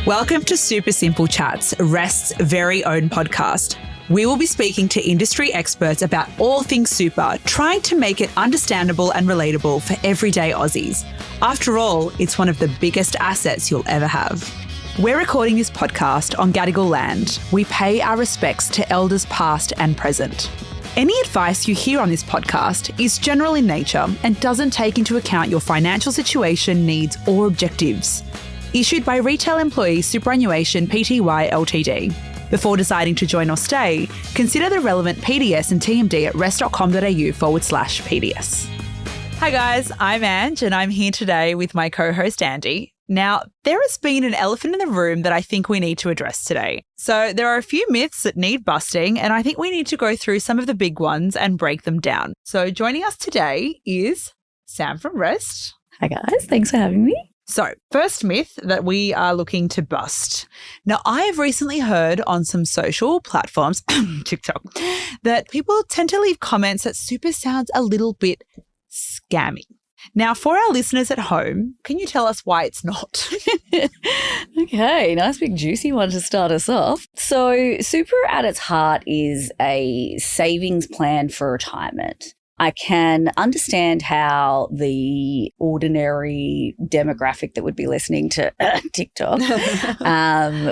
Welcome to Super Simple Chats, Rest's very own podcast. We will be speaking to industry experts about all things super, trying to make it understandable and relatable for everyday Aussies. After all, it's one of the biggest assets you'll ever have. We're recording this podcast on Gadigal land. We pay our respects to elders past and present. Any advice you hear on this podcast is general in nature and doesn't take into account your financial situation, needs or objectives. Issued by retail employee Superannuation Pty Ltd. Before deciding to join or stay, consider the relevant PDS and TMD at rest.com.au/PDS. Hi guys, I'm Ange and I'm here today with my co-host Andy. Now, there has been an elephant in the room that I think we need to address today. So there are a few myths that need busting and I think we need to go through some of the big ones and break them down. So joining us today is Sam from Rest. Hi guys, thanks for having me. So, first myth that we are looking to bust. Now, I have recently heard on some social platforms, TikTok, that people tend to leave comments that super sounds a little bit scammy. Now, for our listeners at home, can you tell us why it's not? Okay, nice big juicy one to start us off. So, super at its heart is a savings plan for retirement. I can understand how the ordinary demographic that would be listening to TikTok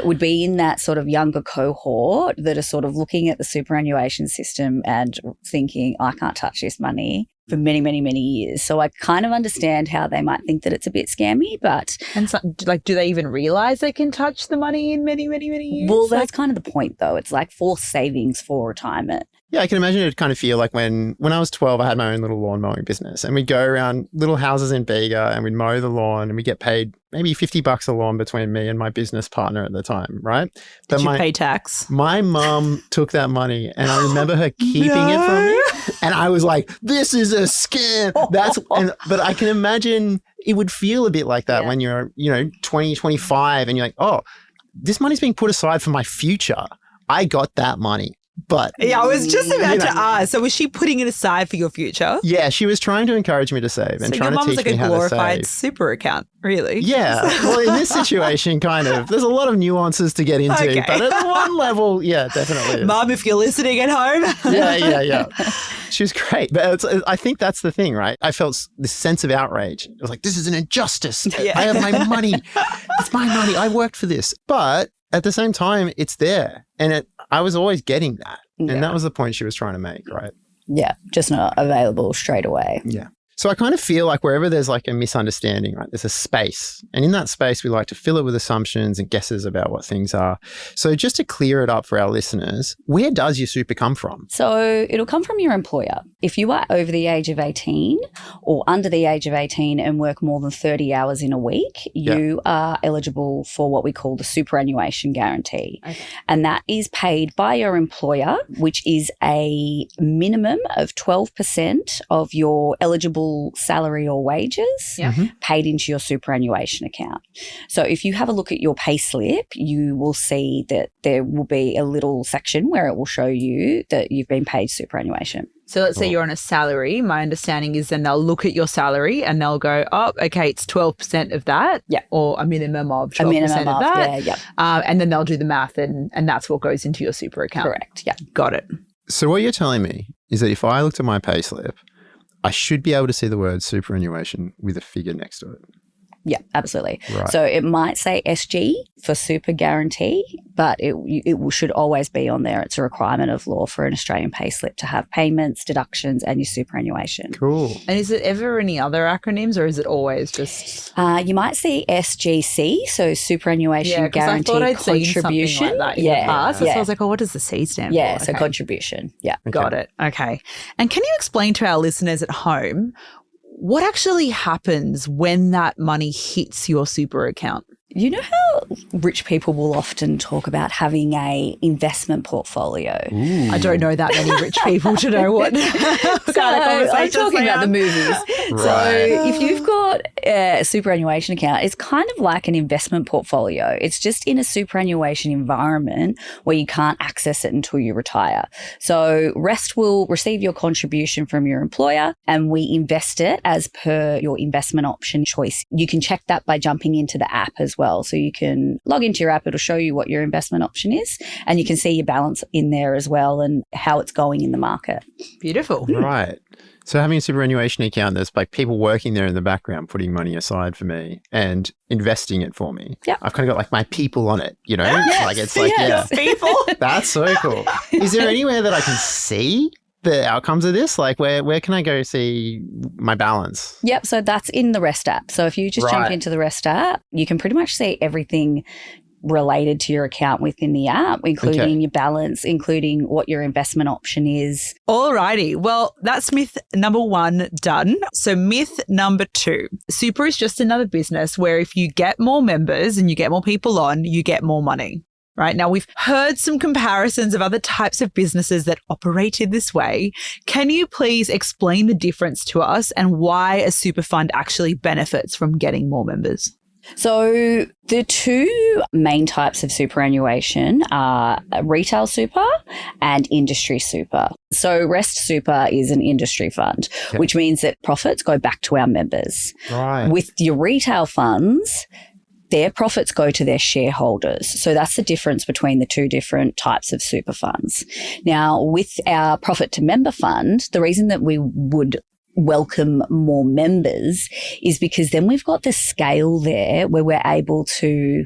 would be in that sort of younger cohort that are sort of looking at the superannuation system and thinking, I can't touch this money for many, many, many years. So I kind of understand how they might think that it's a bit scammy, but... And so, do they even realise they can touch the money in many, many, many years? Well, that's kind of the point, though. It's like forced savings for retirement. Yeah, I can imagine it kind of feel like when I was 12, I had my own little lawn mowing business and we'd go around little houses in Bega and we'd mow the lawn and we'd get paid maybe $50 a lawn between me and my business partner at the time, right? But Did you pay tax? My mum took that money and I remember her keeping it from me and I was like, this is a scam. But I can imagine it would feel a bit like that when you're, 20, 25 and you're like, oh, this money's being put aside for my future. I got that money. But yeah, I was just about to ask. So was she putting it aside for your future? Yeah, she was trying to encourage me to save and trying to teach me how to save. So your mum was like a glorified super account, really? Yeah. Well, in this situation, kind of. There's a lot of nuances to get into, but at one level, yeah, definitely is. Mum, if you're listening at home. Yeah. She was great. But I think that's the thing, right? I felt this sense of outrage. It was like, this is an injustice. I have my money. It's my money. I worked for this. But at the same time, it's there. And I was always getting that. And that was the point she was trying to make, right? Yeah, just not available straight away. Yeah. So I kind of feel like wherever there's like a misunderstanding, right, there's a space. And in that space, we like to fill it with assumptions and guesses about what things are. So just to clear it up for our listeners, where does your super come from? So it'll come from your employer. If you are over the age of 18 or under the age of 18 and work more than 30 hours in a week, you are eligible for what we call the superannuation guarantee. Okay. And that is paid by your employer, which is a minimum of 12% of your eligible salary or wages paid into your superannuation account. So if you have a look at your pay slip, you will see that there will be a little section where it will show you that you've been paid superannuation. So let's say you're on a salary. My understanding is then they'll look at your salary and they'll go, oh, okay, it's 12% of that or a minimum of 12% of that. And then they'll do the math and that's what goes into your super account. Correct, yeah. Got it. So what you're telling me is that if I looked at my pay slip, I should be able to see the word superannuation with a figure next to it. Yeah, absolutely. Right. So it might say SG for super guarantee, but it should always be on there. It's a requirement of law for an Australian payslip to have payments, deductions, and your superannuation. Cool. And is it ever any other acronyms or is it always just? You might see SGC, so superannuation guarantee I thought I'd contribution. Seen something like that in the past. So I was like, oh, what does the C stand for? Yeah, so contribution. Yeah. Okay. Got it. Okay. And can you explain to our listeners at home what actually happens when that money hits your super account? You know how rich people will often talk about having a investment portfolio? Ooh. I don't know that many rich people to know what kind of conversations I'm talking about the movies. Right. So if you've got a superannuation account, it's kind of like an investment portfolio. It's just in a superannuation environment where you can't access it until you retire. So Rest will receive your contribution from your employer and we invest it as per your investment option choice. You can check that by jumping into the app as well. So you can can log into your app. It'll show you what your investment option is, and you can see your balance in there as well and how it's going in the market. Beautiful. Right. So having a superannuation account, there's like people working there in the background, putting money aside for me and investing it for me. Yeah. I've kind of got like my people on it, you know? Like it's like, yeah. People. That's so cool. Is there anywhere that I can see the outcomes of this? Like where can I go see my balance? Yep. So that's in the Rest app. So if you just jump into the Rest app, you can pretty much see everything related to your account within the app, including your balance, including what your investment option is. Alrighty. Well, that's myth number 1 done. So myth number 2, super is just another business where if you get more members and you get more people on, you get more money. Right now, we've heard some comparisons of other types of businesses that operated this way. Can you please explain the difference to us and why a super fund actually benefits from getting more members? So the 2 main types of superannuation are retail super and industry super. So Rest Super is an industry fund, which means that profits go back to our members. Right. With your retail funds, their profits go to their shareholders. So that's the difference between the 2 different types of super funds. Now, with our profit to member fund, the reason that we would welcome more members is because then we've got the scale there where we're able to,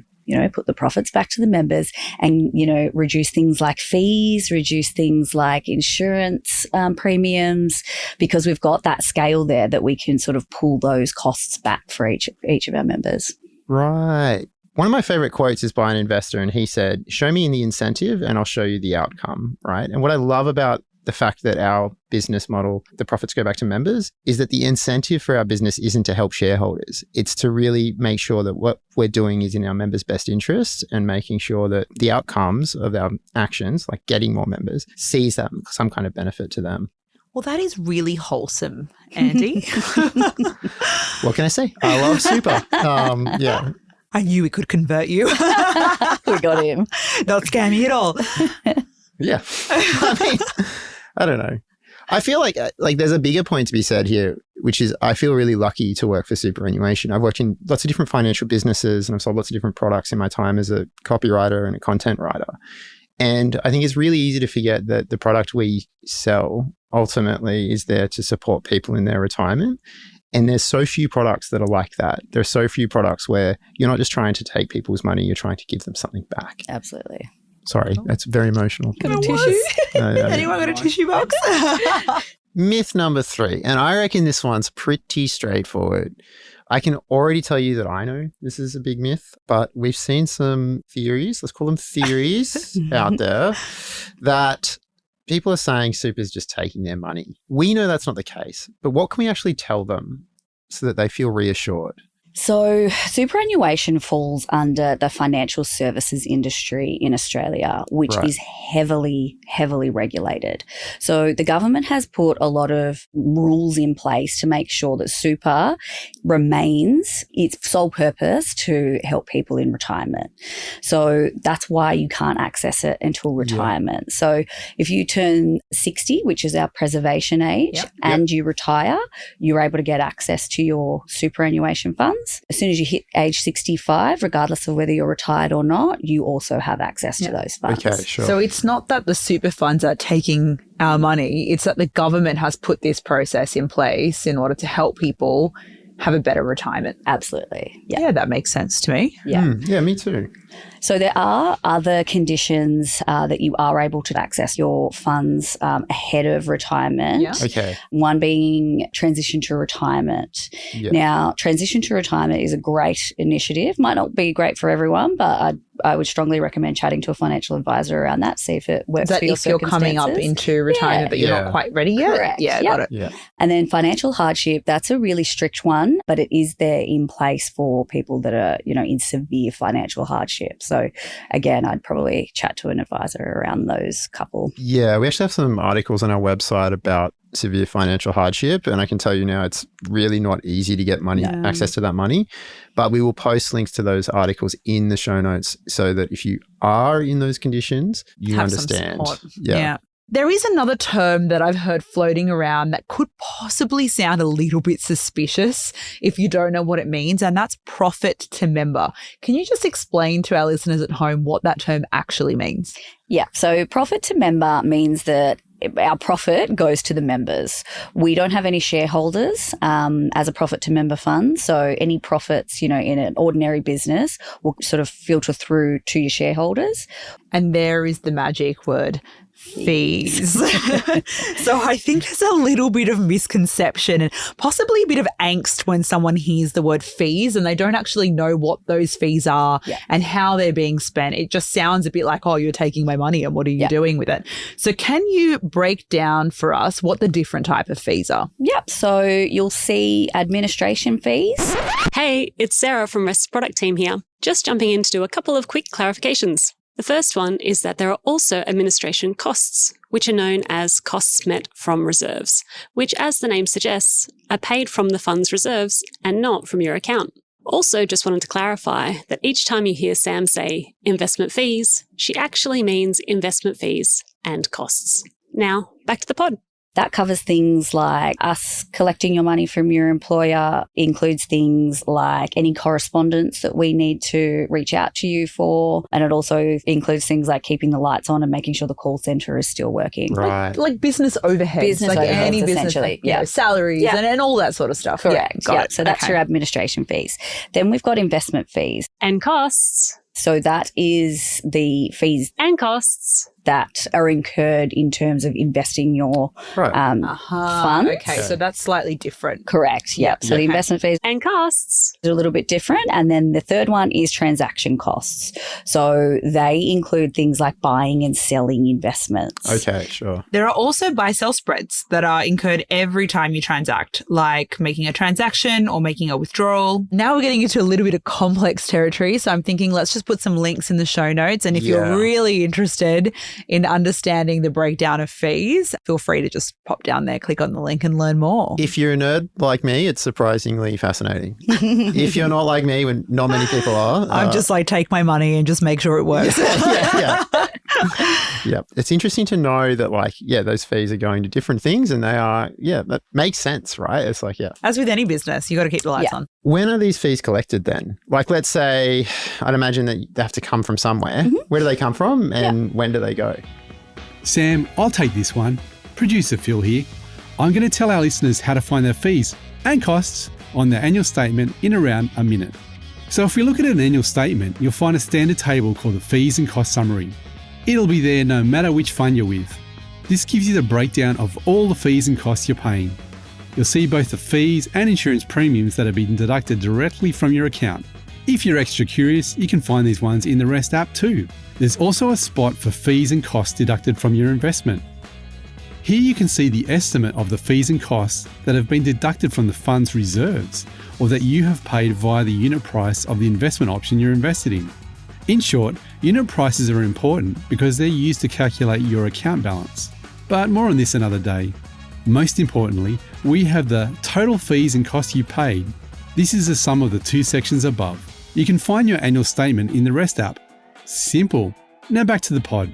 put the profits back to the members and, reduce things like fees, reduce things like insurance premiums, because we've got that scale there that we can sort of pull those costs back for each of our members. Right. One of my favorite quotes is by an investor, and he said, show me the incentive and I'll show you the outcome, right? And what I love about the fact that our business model, the profits go back to members, is that the incentive for our business isn't to help shareholders. It's to really make sure that what we're doing is in our members' best interest and making sure that the outcomes of our actions, like getting more members, sees that some kind of benefit to them. Well, that is really wholesome, Andy. What can I say? I love super. Yeah. I knew we could convert you. We got him. Not scammy at all. Yeah. I don't know. I feel like there's a bigger point to be said here, which is I feel really lucky to work for superannuation. I've worked in lots of different financial businesses and I've sold lots of different products in my time as a copywriter and a content writer. And I think it's really easy to forget that the product we sell ultimately is there to support people in their retirement. And there's so few products that are like that. There are so few products where you're not just trying to take people's money, you're trying to give them something back. Absolutely. Sorry, that's very emotional. Got a tissue? Anyone got a tissue box? Myth number 3, and I reckon this one's pretty straightforward. I can already tell you that I know this is a big myth, but we've seen some theories, let's call them theories out there, that people are saying super is just taking their money. We know that's not the case, but what can we actually tell them so that they feel reassured? So superannuation falls under the financial services industry in Australia, which is heavily, heavily regulated. So the government has put a lot of rules in place to make sure that super remains its sole purpose to help people in retirement. So that's why you can't access it until retirement. Yeah. So if you turn 60, which is our preservation age, and you retire, you're able to get access to your superannuation funds. As soon as you hit age 65, regardless of whether you're retired or not, you also have access to those funds. Okay, sure. So it's not that the super funds are taking our money, it's that the government has put this process in place in order to help people have a better retirement. Absolutely. Yeah, that makes sense to me. Yeah. Yeah, me too. So there are other conditions that you are able to access your funds ahead of retirement. Yeah. Okay. One being transition to retirement. Yeah. Now, transition to retirement is a great initiative. Might not be great for everyone, but I would strongly recommend chatting to a financial advisor around that, see if it works for your if you're coming up into retirement but you're not quite ready yet? Correct. Yeah, got it. Yeah. And then financial hardship, that's a really strict one, but it is there in place for people that are, in severe financial hardship. So again, I'd probably chat to an advisor around those couple. Yeah, we actually have some articles on our website about severe financial hardship, and I can tell you now it's really not easy to get access to that money, but we will post links to those articles in the show notes so that if you are in those conditions, you have understand. Some support. Yeah. There is another term that I've heard floating around that could possibly sound a little bit suspicious if you don't know what it means, and that's profit to member. Can you just explain to our listeners at home what that term actually means? Yeah. So profit to member means that our profit goes to the members. We don't have any shareholders as a profit to member fund. So any profits, in an ordinary business will sort of filter through to your shareholders. And there is the magic word, fees. So I think there's a little bit of misconception and possibly a bit of angst when someone hears the word fees and they don't actually know what those fees are and how they're being spent. It just sounds a bit like, oh, you're taking my money and what are you doing with it? So can you break down for us what the different type of fees are? Yep. So you'll see administration fees. Hey, it's Sarah from Rest's product team here. Just jumping in to do a couple of quick clarifications. The first one is that there are also administration costs, which are known as costs met from reserves, which, as the name suggests, are paid from the fund's reserves and not from your account. Also, just wanted to clarify that each time you hear Sam say investment fees, she actually means investment fees and costs. Now, back to the pod. That covers things like us collecting your money from your employer, includes things like any correspondence that we need to reach out to you for. And it also includes things like keeping the lights on and making sure the call centre is still working. Right. Like business overheads. Business like overheads, any business, essentially. Salaries and all that sort of stuff. Correct. Got it. So that's your administration fees. Then we've got investment fees. And costs. So that is the fees and costs that are incurred in terms of investing your funds. Okay, so that's slightly different. Correct, yep. So the investment fees and costs are a little bit different. And then the third one is transaction costs. So they include things like buying and selling investments. Okay, sure. There are also buy-sell spreads that are incurred every time you transact, like making a transaction or making a withdrawal. Now we're getting into a little bit of complex territory, so I'm thinking let's just put some links in the show notes. And if you're really interested in understanding the breakdown of fees, feel free to just pop down there, click on the link and learn more. If you're a nerd like me, it's surprisingly fascinating. If you're not like me, when not many people are. I'm just like, take my money and just make sure it works. Yeah. It's interesting to know that those fees are going to different things and they are, that makes sense, right? It's like, As with any business, you got to keep the lights on. When are these fees collected then? Like, let's say, I'd imagine that they have to come from somewhere. Mm-hmm. Where do they come from and when do they go? Sam, I'll take this one. Producer Phil here. I'm going to tell our listeners how to find their fees and costs on their annual statement in around a minute. So if we look at an annual statement, you'll find a standard table called the Fees and Cost Summary. It'll be there no matter which fund you're with. This gives you the breakdown of all the fees and costs you're paying. You'll see both the fees and insurance premiums that have been deducted directly from your account. If you're extra curious, you can find these ones in the Rest app too. There's also a spot for fees and costs deducted from your investment. Here you can see the estimate of the fees and costs that have been deducted from the fund's reserves or that you have paid via the unit price of the investment option you're invested in. In short, unit prices are important because they're used to calculate your account balance. But more on this another day. Most importantly, we have the total fees and costs you paid. This is the sum of the two sections above. You can find your annual statement in the Rest app. Simple. Now back to the pod.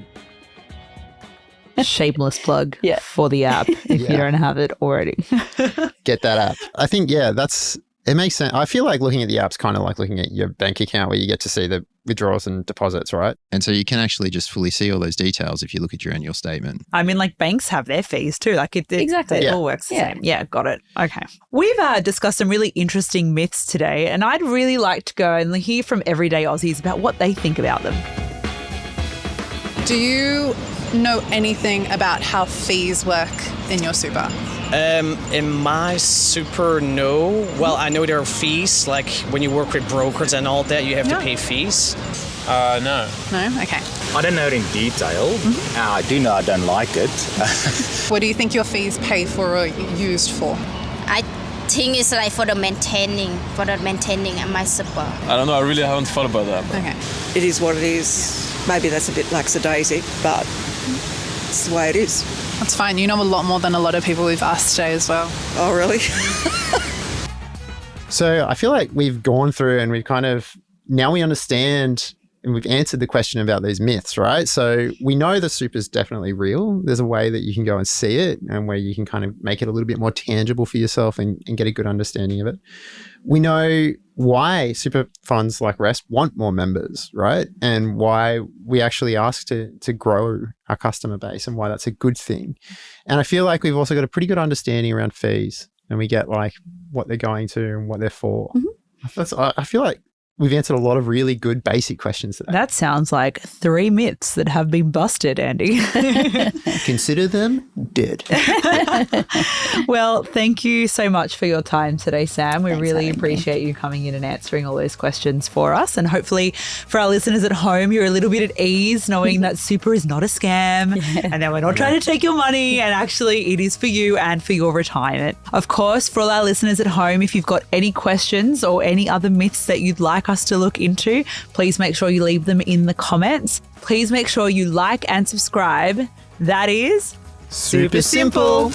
Shameless plug for the app if you don't have it already. Get that app. I think, it makes sense. I feel like looking at the app's kind of like looking at your bank account where you get to see the withdrawals and deposits, right? And so you can actually just fully see all those details if you look at your annual statement. I mean, like banks have their fees too. Like exactly. It all works the same. Yeah, got it. Okay. We've discussed some really interesting myths today, and I'd really like to go and hear from everyday Aussies about what they think about them. Do you know anything about how fees work in your super? In my super, no. Well, I know there are fees, like when you work with brokers and all that, you have to pay fees. No. No? Okay. I don't know it in detail. Mm-hmm. I do know I don't like it. What do you think your fees pay for or used for? I think it's like for the maintaining my super. I don't know. I really haven't thought about that. Okay. It is what it is. Maybe that's a bit lackadaisic, but it's the way it is. That's fine. You know a lot more than a lot of people we've asked today as well. Oh, really? So I feel like we've gone through and we've kind of, now we understand we've answered the question about these myths, right? So we know the super is definitely real. There's a way that you can go and see it and where you can kind of make it a little bit more tangible for yourself and get a good understanding of it. We know why super funds like Rest want more members, right? And why we actually ask to grow our customer base and why that's a good thing. And I feel like we've also got a pretty good understanding around fees, and we get like what they're going to and what they're for. I feel like we've answered a lot of really good basic questions today. That sounds like 3 myths that have been busted, Andy. Consider them dead. Well, thank you so much for your time today, Sam. We really appreciate you coming in and answering all those questions for us. And hopefully for our listeners at home, you're a little bit at ease knowing that super is not a scam and that we're not trying to take your money, and actually it is for you and for your retirement. Of course, for all our listeners at home, if you've got any questions or any other myths that you'd like us to look into, please make sure you leave them in the comments. Please make sure you like and subscribe. That is super simple.